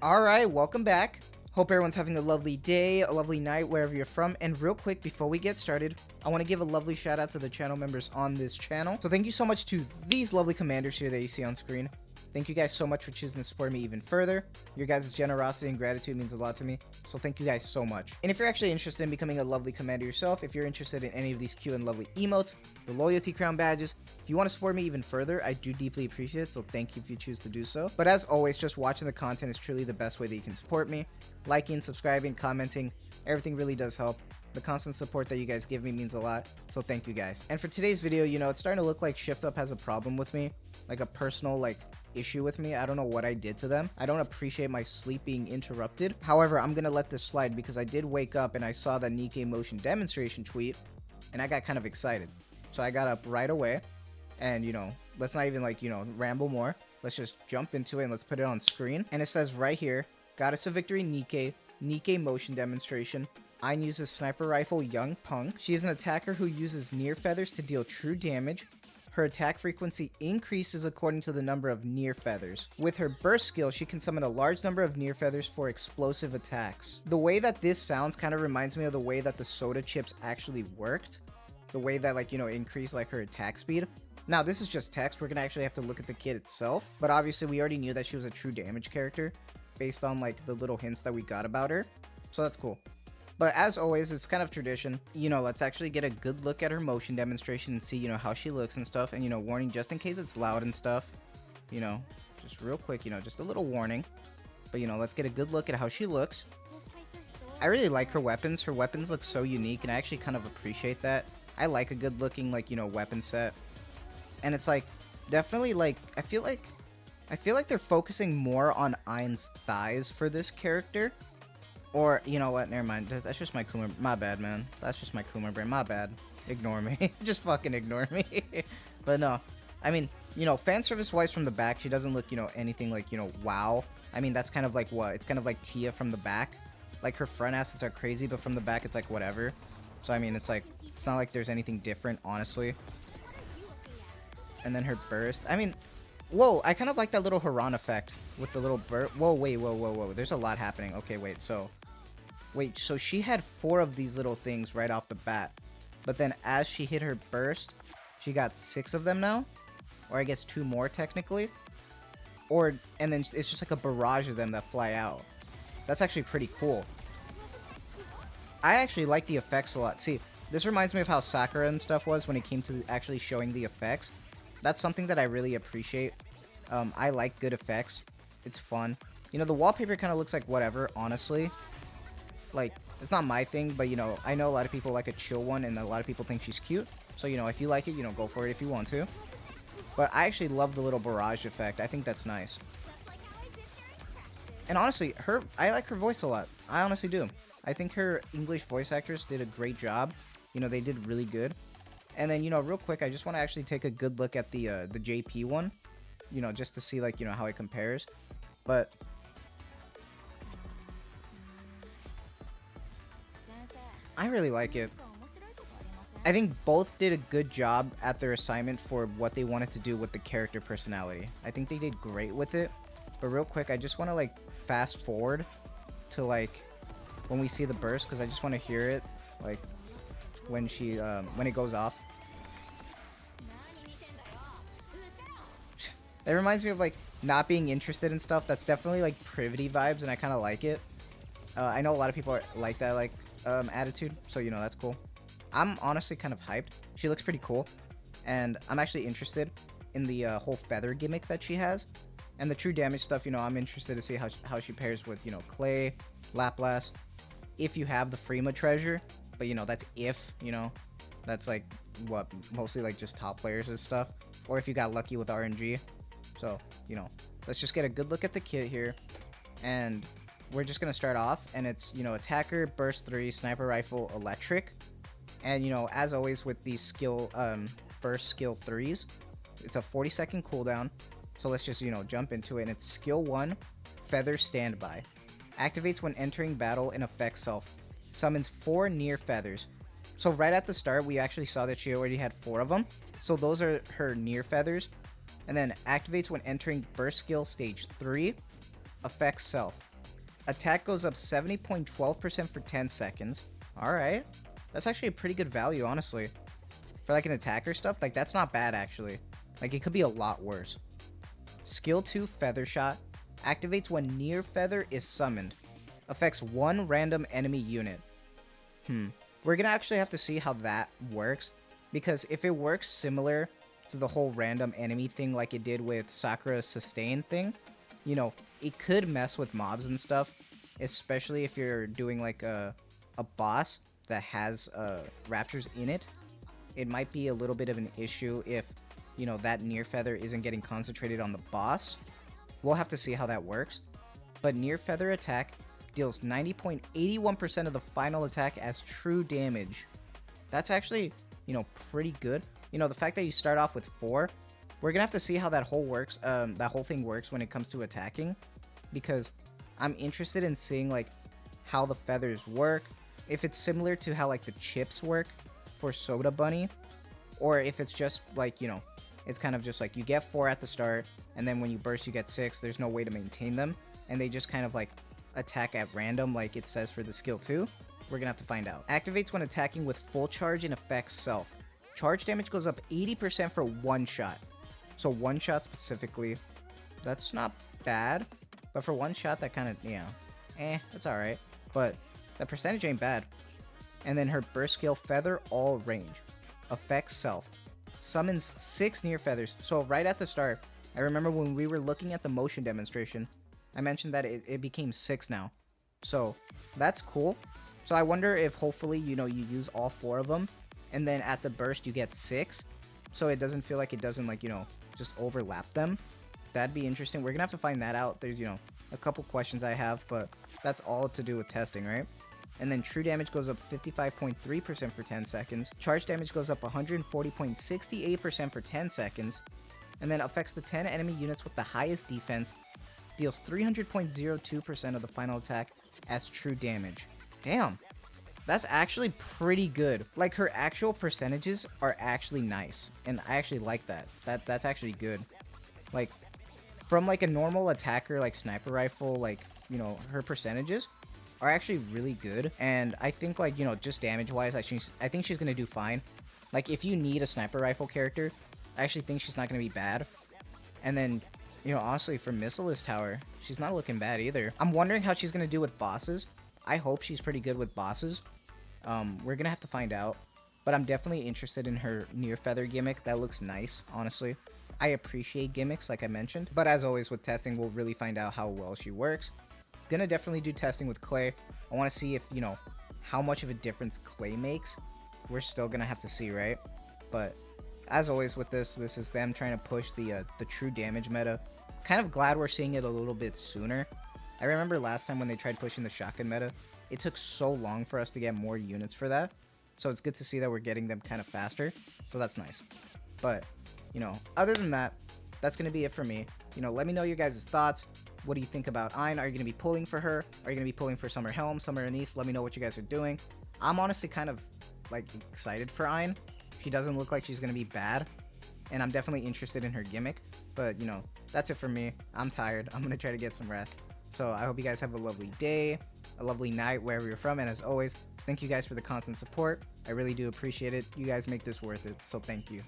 Alright, welcome back. Hope everyone's having a lovely day, a lovely night, wherever you're from. And real quick, before we get started, I want to give a lovely shout out to the channel members on this channel. So thank you so much to these lovely commanders here that you see on screen. Thank you guys so much for choosing to support me even further. Your guys' generosity and gratitude means a lot to me, so thank you guys so much. And if you're actually interested in becoming a lovely commander yourself, if you're interested in any of these cute and lovely emotes, the loyalty crown badges, if you want to support me even further, I do deeply appreciate it, so thank you if you choose to do so. But as always, just watching the content is truly the best way that you can support me. Liking, subscribing, commenting, everything really does help. The constant support that you guys give me means a lot, so thank you guys. And for today's video, it's starting to look like Shift Up has a problem with me, like a personal, issue with me. I don't know what I did to them. I don't appreciate my sleep being interrupted. However, I'm gonna let this slide because I did wake up and I saw that Nikke motion demonstration tweet and I got kind of excited. So I got up right away and let's not even ramble more. Let's just jump into it and let's put it on screen. And it says right here, Goddess of Victory Nikke motion demonstration. Ayn uses sniper rifle Young Punk. She is an attacker who uses near feathers to deal true damage. Her attack frequency increases according to the number of near feathers. With her burst skill, she can summon a large number of near feathers for explosive attacks. The way that this sounds kind of reminds me of the way that the soda chips actually worked. The way that increased her attack speed. Now this is just text, we're gonna actually have to look at the kit itself, but obviously we already knew that she was a true damage character based on the little hints that we got about her, so that's cool. But as always, it's kind of tradition. Let's actually get a good look at her motion demonstration and see, how she looks and stuff. And, warning just in case it's loud and stuff. Just real quick, just a little warning. But, let's get a good look at how she looks. I really like her weapons. Her weapons look so unique, and I actually kind of appreciate that. I like a good looking, weapon set. And it's, definitely, I feel like they're focusing more on Ayn's thighs for this character. Or, you know what, never mind. That's just my Kuma. My bad, man. That's just my Kuma brain. My bad. Ignore me. Just fucking ignore me. But no. I mean, fan service wise from the back, she doesn't look, anything wow. I mean, that's kind of what? It's kind of like Tia from the back. Her front assets are crazy, but from the back, it's whatever. So, I mean, it's not like there's anything different, honestly. And then her burst. I mean, whoa, I kind of like that little Haran effect with the little burst. Whoa, wait, whoa. There's a lot happening. Okay, wait, so she had 4 of these little things right off the bat. But then as she hit her burst, she got 6 of them now. Or I guess 2 more technically. And then it's just a barrage of them that fly out. That's actually pretty cool. I actually like the effects a lot. See, this reminds me of how Sakura and stuff was when it came to actually showing the effects. That's something that I really appreciate. I like good effects. It's fun. The wallpaper kind of looks like whatever, honestly. It's not my thing, but, I know a lot of people like a chill one, and a lot of people think she's cute. So, if you like it, go for it if you want to. But I actually love the little barrage effect. I think that's nice. And honestly, I like her voice a lot. I honestly do. I think her English voice actress did a great job. They did really good. And then, real quick, I just want to actually take a good look at the JP one. Just to see, how it compares. But I really like it. I think both did a good job at their assignment for what they wanted to do with the character personality. I think they did great with it. But real quick, I just want to fast forward to when we see the burst, because I just want to hear it when it goes off. It reminds me of not being interested in stuff. That's definitely privity vibes, and I kind of like it. I know a lot of people like that attitude, so that's cool. I'm honestly kind of hyped. She looks pretty cool, and I'm actually interested in the whole feather gimmick that she has, and the true damage stuff. I'm interested to see how she pairs with Clay, Laplace, if you have the Freema treasure. But that's if that's what mostly just top players and stuff, or if you got lucky with RNG. So let's just get a good look at the kit here, and we're just gonna start off, and it's attacker, burst 3, sniper rifle, electric. And as always with these skill burst skill 3s, it's a 40-second cooldown. So let's just jump into it. And it's skill 1, feather standby, activates when entering battle and affects self, summons 4 near feathers. So right at the start, we actually saw that she already had 4 of them. So those are her near feathers. And then activates when entering burst skill stage 3, affects self. Attack goes up 70.12% for 10 seconds. Alright. That's actually a pretty good value, honestly. For like an attacker stuff, like that's not bad actually. Like it could be a lot worse. Skill 2 Feather Shot. Activates when near feather is summoned. Affects one random enemy unit. We're gonna actually have to see how that works. Because if it works similar to the whole random enemy thing like it did with Sakura's sustain thing, you know, it could mess with mobs and stuff. Especially if you're doing like a boss that has raptors in it. It might be a little bit of an issue if, you know, that near feather isn't getting concentrated on the boss. We'll have to see how that works. But near feather attack deals 90.81% of the final attack as true damage. That's actually, you know, pretty good. You know, the fact that you start off with 4, we're gonna have to see how that whole thing works when it comes to attacking, because I'm interested in seeing like how the feathers work, if it's similar to how like the chips work for Soda Bunny, or if it's just like, you know, it's kind of just like you get 4 at the start, and then when you burst you get 6. There's no way to maintain them, and they just kind of like attack at random like it says for the skill 2. We're gonna have to find out. Activates when attacking with full charge and affects self. Charge damage goes up 80% for 1 shot. So 1 shot specifically, that's not bad, but for 1 shot that kind of, you know, that's alright, but the percentage ain't bad. And then her burst skill Feather All Range. Affects self. Summons 6 near feathers. So right at the start, I remember when we were looking at the motion demonstration, I mentioned that it became 6 now. So that's cool. So I wonder if hopefully, you know, you use all 4 of them, and then at the burst you get 6. So it doesn't feel like it doesn't, like, you know, just overlap them. That'd be interesting. We're gonna have to find that out. There's, you know, a couple questions I have, but that's all to do with testing, right? And then true damage goes up 55.3% for 10 seconds. Charge damage goes up 140.68% for 10 seconds. And then affects the 10 enemy units with the highest defense. Deals 300.02% of the final attack as true damage. Damn. That's actually pretty good. Like, her actual percentages are actually nice. And I actually like that. That's actually good. Like, from like a normal attacker, like sniper rifle, like, you know, her percentages are actually really good. And I think, like, you know, just damage wise, I think she's gonna do fine. Like, if you need a sniper rifle character, I actually think she's not gonna be bad. And then, you know, honestly, for Missilist Tower, she's not looking bad either. I'm wondering how she's gonna do with bosses. I hope she's pretty good with bosses. We're gonna have to find out. But I'm definitely interested in her near feather gimmick. That looks nice, honestly. I appreciate gimmicks, like I mentioned. But as always with testing, we'll really find out how well she works. Gonna definitely do testing with Clay. I want to see if, you know, how much of a difference Clay makes. We're still gonna have to see, right? But as always with this is them trying to push the true damage meta. Kind of glad we're seeing it a little bit sooner. I remember last time when they tried pushing the shotgun meta, it took so long for us to get more units for that. So it's good to see that we're getting them kind of faster. So that's nice. But, you know, other than that, that's gonna be it for me. You know, let me know your guys' thoughts. What do you think about Ayn? Are you going to be pulling for her? Are you going to be pulling for Summer Helm, Summer Anise? Let me know what you guys are doing. I'm honestly kind of, like, excited for Ayn. She doesn't look like she's going to be bad. And I'm definitely interested in her gimmick. But, you know, that's it for me. I'm tired. I'm going to try to get some rest. So I hope you guys have a lovely day, a lovely night, wherever you're from. And as always, thank you guys for the constant support. I really do appreciate it. You guys make this worth it. So thank you.